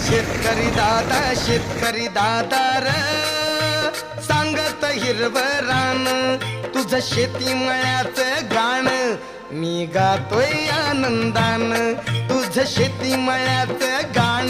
शेतकरी दादा र सांगत हिरवं रान तुझं शेती मळ्याचं गाण मी गातोय आनंदान तुझं शेती मळ्याचं गाण